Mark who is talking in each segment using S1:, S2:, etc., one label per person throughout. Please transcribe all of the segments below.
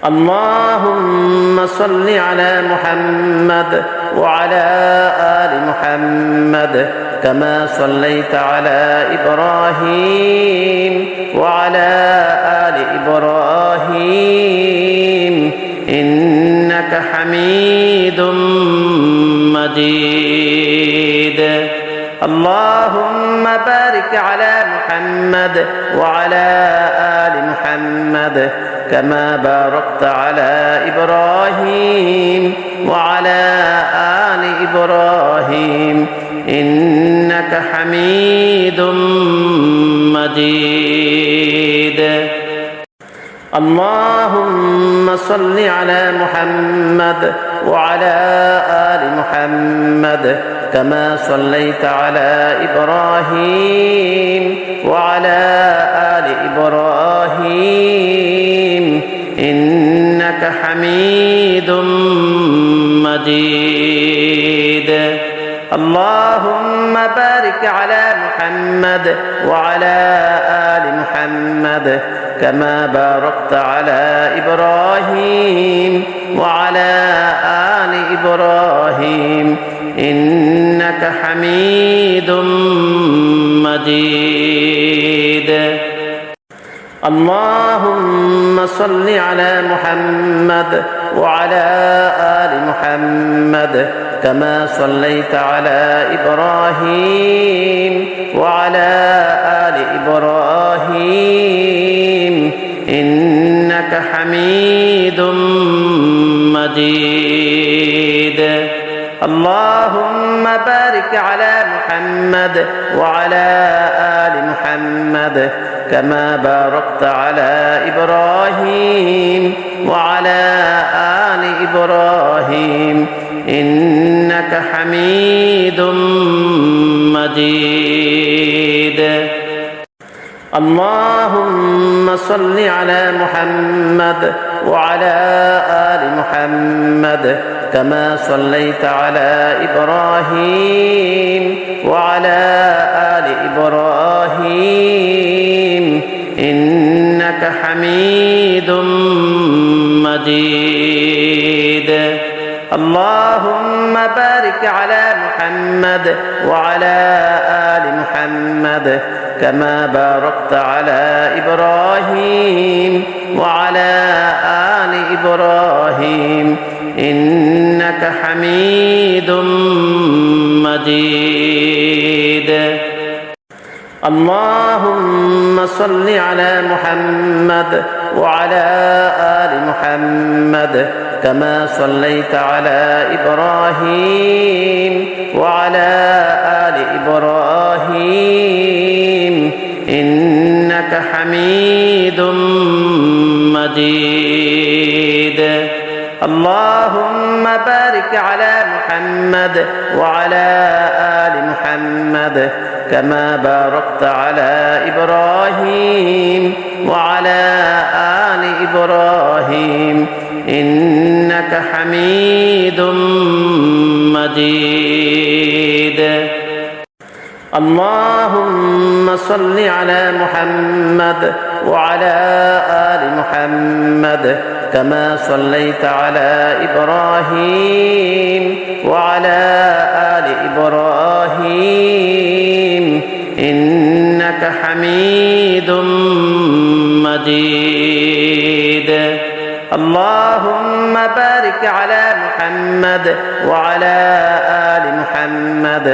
S1: اللهم صل على محمد وعلى آل محمد كما صليت على إبراهيم وعلى آل إبراهيم إنك حميد مجيد. اللهم بارك على محمد وعلى آل محمد كما باركت على إبراهيم وعلى آل إبراهيم إنك حميد مجيد. اللهم صل على محمد وعلى آل محمد كما صليت على إبراهيم وعلى آل إبراهيم إنك حميد مجيد. اللهم بارك على محمد وعلى آل محمد كما باركت على إبراهيم وعلى آل إبراهيم إنك حميد مجيد. اللهم صل على محمد وعلى آل محمد كما صليت على إبراهيم وعلى آل إبراهيم إنك حميد مجيد. اللهم بارك على محمد وعلى آل محمد كما باركت على إبراهيم وعلى آل إبراهيم إنك حميد مجيد. اللهم صل على محمد وعلى آل محمد كما صليت على إبراهيم وعلى آل إبراهيم إنك حميد مجيد. اللهم بارك على محمد وعلى آل محمد كما باركت على إبراهيم وعلى آل إبراهيم إنك حميد مجيد. اللهم صل على محمد وعلى آل محمد كما صليت على إبراهيم وعلى آل إبراهيم إنك حميد مجيد. اللهم بارك على محمد وعلى آل محمد كما باركت على إبراهيم وعلى آل إبراهيم إنك حميد مجيد. اللهم صل على محمد وعلى آل محمد كما صليت على إبراهيم وعلى آل إبراهيم إنك حميد مجيد. اللهم بارك على محمد وعلى آل محمد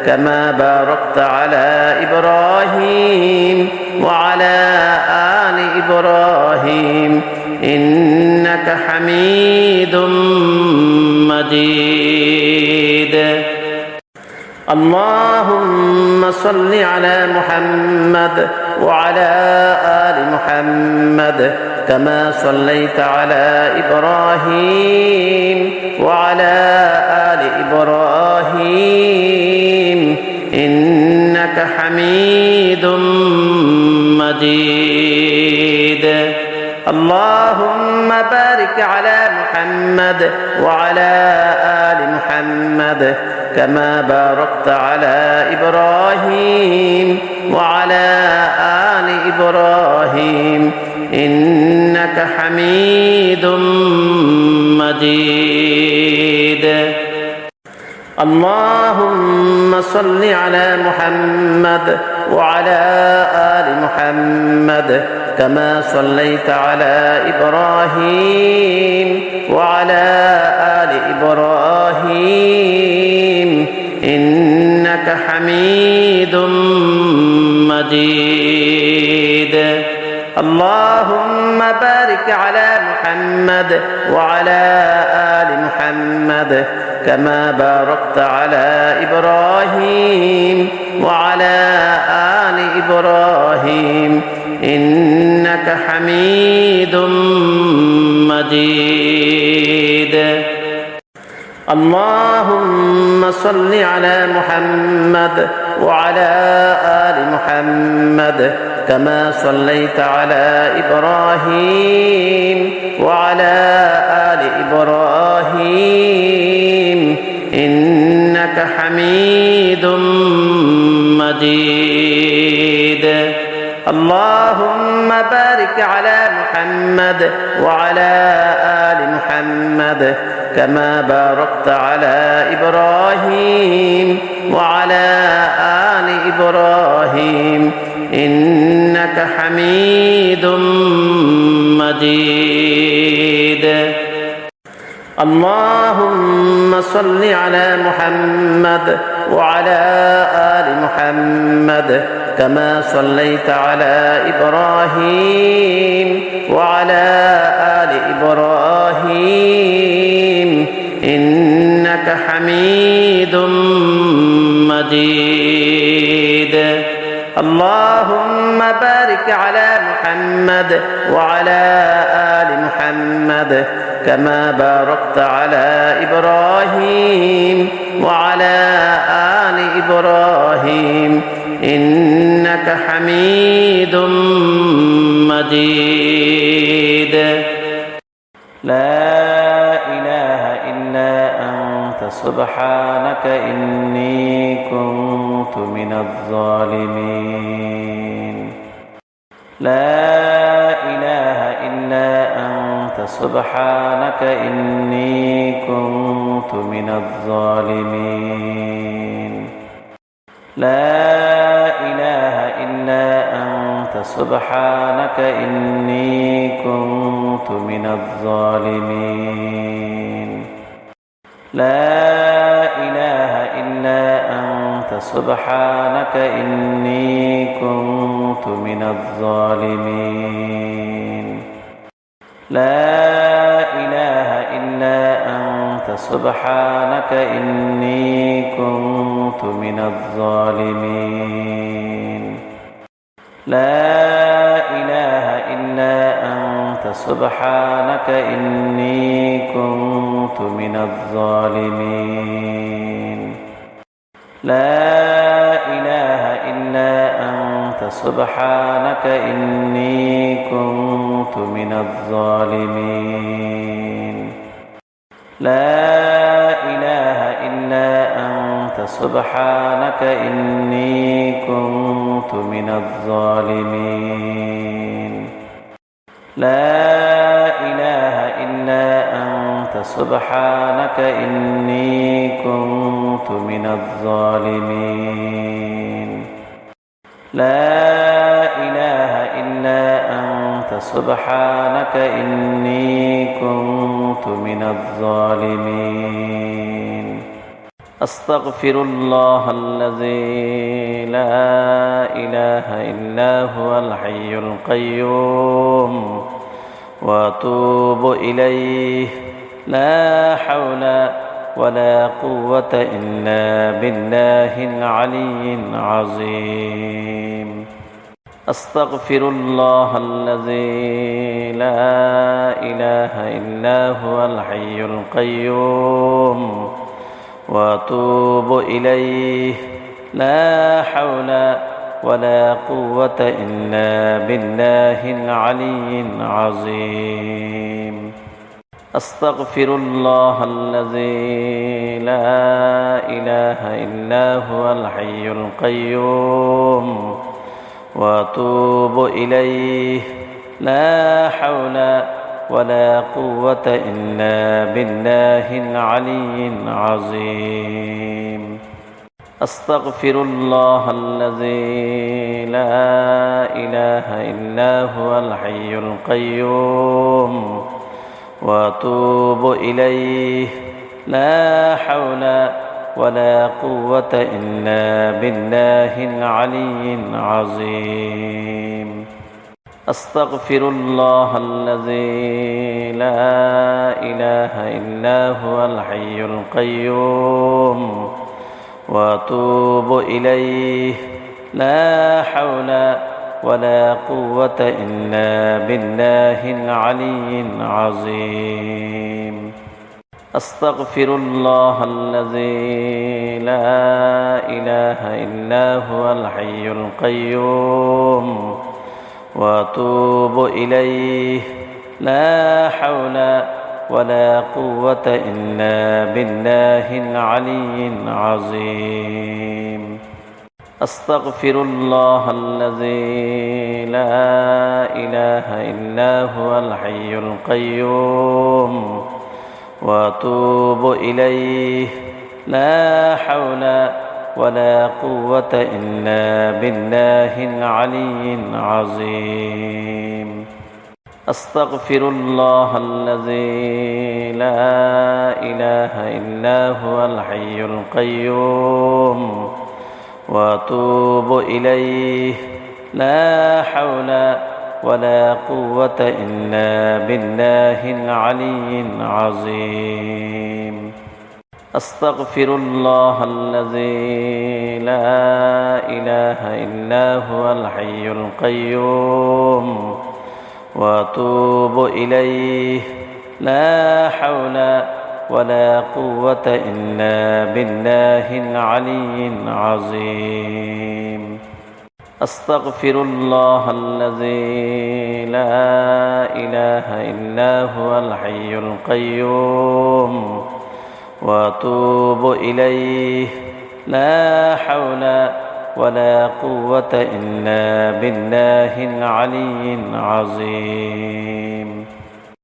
S1: كما باركت على إبراهيم وعلى آل إبراهيم إنك حميد مجيد. اللهم صل على محمد وعلى آل محمد كما صليت على إبراهيم وعلى آل إبراهيم إنك حميد مجيد. اللهم بارك على محمد وعلى آل محمد كما باركت على إبراهيم وعلى آل إبراهيم إنك حميد مجيد. اللهم صل على محمد وعلى آل محمد كما صليت على إبراهيم وعلى آل إبراهيم إنك حميد مجيد. اللهم بارك على محمد وعلى آل محمد كما باركت على إبراهيم وعلى آل إبراهيم إنك حميد مجيد. اللهم صل على محمد وعلى آل محمد كما صليت على إبراهيم وعلى آل إبراهيم إنك حميد مجيد. اللهم بارك على محمد وعلى آل محمد كما باركت على إبراهيم وعلى آل إبراهيم إنك حميد مجيد. اللهم صل على محمد وعلى آل محمد كما صليت على إبراهيم وعلى آل إبراهيم إنك حميد مجيد. اللهم بارك على محمد وعلى آل محمد كما باركت على إبراهيم وعلى آل إبراهيم إنك حميد مجيد. لا إله إلا أنت سبحانك إني كنت من الظالمين. لا إله إلا أنت سبحانك إني كنت من الظالمين. لا إله إلا أنت سبحانك إني كنت من الظالمين. لا إله إلا أنت سبحانك إني كنت من الظالمين. لا إله إلا أنت سبحانك إني كنت من الظالمين. لا إله إلا أنت سبحانك إني كنت من الظالمين. لا إله إلا أنت سبحانك إني كنت من الظالمين. لا إله إلا أنت سبحانك إني كنت من الظالمين. لا إله إلا أنت سبحانك إني كنت من الظالمين. لا إله إلا أنت سبحانك إني كنت من الظالمين. أستغفر الله الذي لا إله إلا هو الحي القيوم وأتوب إليه. لا حول ولا قوة إلا بالله العلي العظيم. أستغفر الله الذي لا إله إلا هو الحي القيوم وأتوب إليه. لا حول ولا قوة إلا بالله العلي العظيم. أستغفر الله الذي لا إله إلا هو الحي القيوم وأتوب إليه. لا حول ولا قوة إلا بالله العلي العظيم أستغفر الله الذي لا إله إلا هو الحي القيوم وأتوب إليه لا حول ولا قوة إلا بالله العلي العظيم أستغفر الله الذي لا إله إلا هو الحي القيوم وأتوب إليه لا حول ولا قوة إلا بالله العلي العظيم أستغفر الله الذي لا إله إلا هو الحي القيوم وأتوب إليه لا حول ولا قوة إلا بالله العلي العظيم أستغفر الله الذي لا إله إلا هو الحي القيوم وأتوب إليه لا حول ولا قوة إلا بالله العلي العظيم أستغفر الله الذي لا إله إلا هو الحي القيوم وأتوب إليه لا حول ولا قوة إلا بالله العلي العظيم أستغفر الله الذي لا إله إلا هو الحي القيوم وأتوب إليه لا حول ولا قوة إلا بالله العلي العظيم أستغفر الله الذي لا إله إلا هو الحي القيوم وأتوب إليه لا حول ولا قوة إلا بالله العلي العظيم